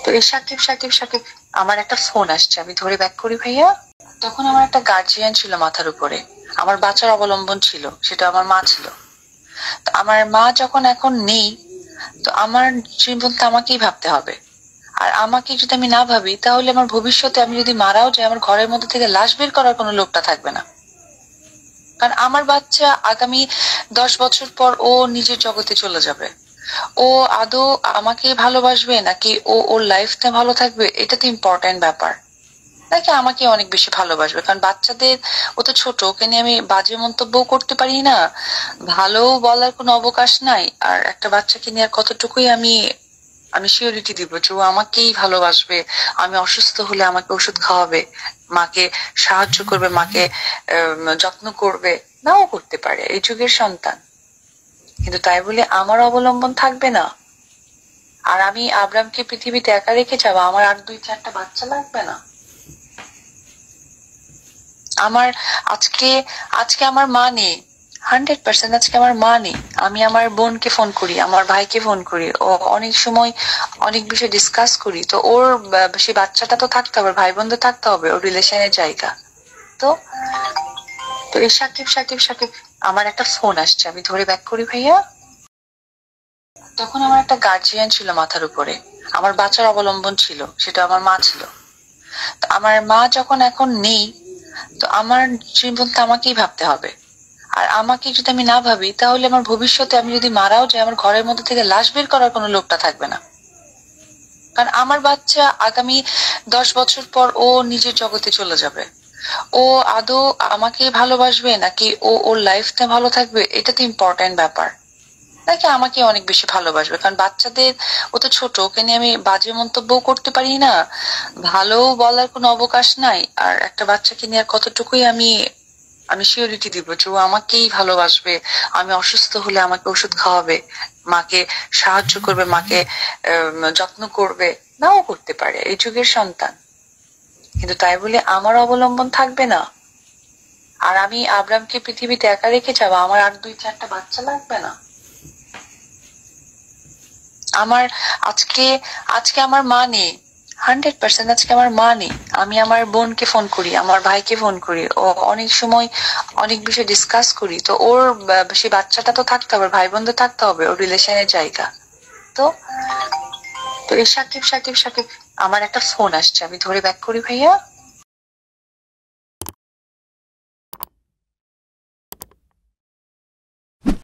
তো এই সাকিব সাকিব সাকিব আমার একটা ফোন আসছে, আমি ধরে ব্যাক করি ভাইয়া। তখন আমার একটা গার্জিয়ান ছিল মাথার উপরে, আমার বাচ্চার অবলম্বন ছিল, সেটা আমার মা ছিল। তো আমার মা যখন এখন নেই, তো আমার জীবনটা আমাকেই ভাবতে হবে। আর আমাকে যদি আমি না ভাবি, তাহলে আমার ভবিষ্যতে আমি যদি মারাও যাই, আমার ঘরের মধ্যে থেকে লাশ বের করার কোনো লোকটা থাকবে না। কারণ আমার বাচ্চা আগামী 10 বছর পর ও নিজের জগতে চলে যাবে। ও আদৌ আমাকে ভালোবাসবে নাকি ও ওর লাইফটা ভালো থাকবে, এটা তো ইম্পর্টেন্ট ব্যাপার। নাকি আমাকে অনেক বেশি ভালোবাসবে, কারণ বাচ্চাদের, ও তো ছোট, ওকে নিয়ে আমি বাজে মন্তব্য করতে পারি না, ভালো বলার কোনো অবকাশ নাই। আর একটা বাচ্চাকে নিয়ে আর কতটুকুই আমি আমি সিওরিটি দিব যে ও আমাকেই ভালোবাসবে, আমি অসুস্থ হলে আমাকে ওষুধ খাওয়াবে, মাকে সাহায্য করবে, মাকে যত্ন করবে। নাও করতে পারে, এই যুগের সন্তান। কিন্তু তাই বলে আমার অবলম্বন থাকবে না। আর আমি আব্রামকে পৃথিবীতে একা রেখে যাবো, আমার আর 2-4টা বাচ্চা লাগবে না। আমার আজকে আজকে আমার মা নেই, 100% আজকে আমার মা নেই। আমি আমার বোনকে ফোন করি, আমার ভাইকে ফোন করি, ও অনেক সময় অনেক বিষয় ডিসকাস করি। তো ওর সেই বাচ্চাটা তো থাকতে হবে, ভাই বোন তো থাকতে হবে, ওর রিলেশনের জায়গা। তো তো এই সাকিব সাকিব সাকিব আমার একটা ফোন আসছে, আমি ধরে ব্যাক করি ভাইয়া। তখন আমার একটা গার্জিয়ান ছিল মাথার উপরে, আমার বাচ্চার অবলম্বন ছিল, সেটা আমার মা ছিল। তো আমার মা যখন এখন নেই, তো আমার জীবনটা আমাকেই ভাবতে হবে। আর আমাকে যদি আমি না ভাবি, তাহলে আমার ভবিষ্যতে আমি যদি মারাও যাই, আমার ঘরের মধ্যে থেকে লাশ বের করার কোনো লোকটা থাকবে না। কারণ আমার বাচ্চা আগামী 10 বছর পর ও নিজের জগতে চলে যাবে। ও আদৌ আমাকে ভালোবাসবে নাকি ও ওর লাইফটা ভালো থাকবে, এটা তো ইম্পর্টেন্ট ব্যাপার। নাকি আমাকে অনেক বেশি ভালোবাসবে, কারণ বাচ্চাদের, ও তো ছোট, ওকে নিয়ে আমি বাজে মন্তব্য করতে পারি না, ভালো বলার কোনো অবকাশ নাই। আর একটা বাচ্চাকে নিয়ে আর কতটুকুই আমি আমি সিওরিটি দিব যে ও আমাকেই ভালোবাসবে, আমি অসুস্থ হলে আমাকে ওষুধ খাওয়াবে, মাকে সাহায্য করবে, মাকে যত্ন করবে। নাও করতে পারে, এই যুগের সন্তান। কিন্তু তাই বলে আমার অবলম্বন থাকবে না। আর আমি আব্রামকে পৃথিবীতে একা রেখে যাবো, আমার আর 2-4টা বাচ্চা লাগবে না। আমার আজকে আজকে আমার মা নেই, 100% আজকে আমার মা নেই। আমি আমার বোনকে ফোন করি, আমার ভাইকে ফোন করি, ও অনেক সময় অনেক বিষয় ডিসকাস করি। তো ওর সেই বাচ্চাটা তো থাকতে হবে, ভাই বোন তো থাকতে হবে, ওর রিলেশনের জায়গা। তো তো এই সাকিব সাকিব সাকিব আমার একটা ফোন আসছে, আমি ধরে ব্যাক করি ভাইয়া।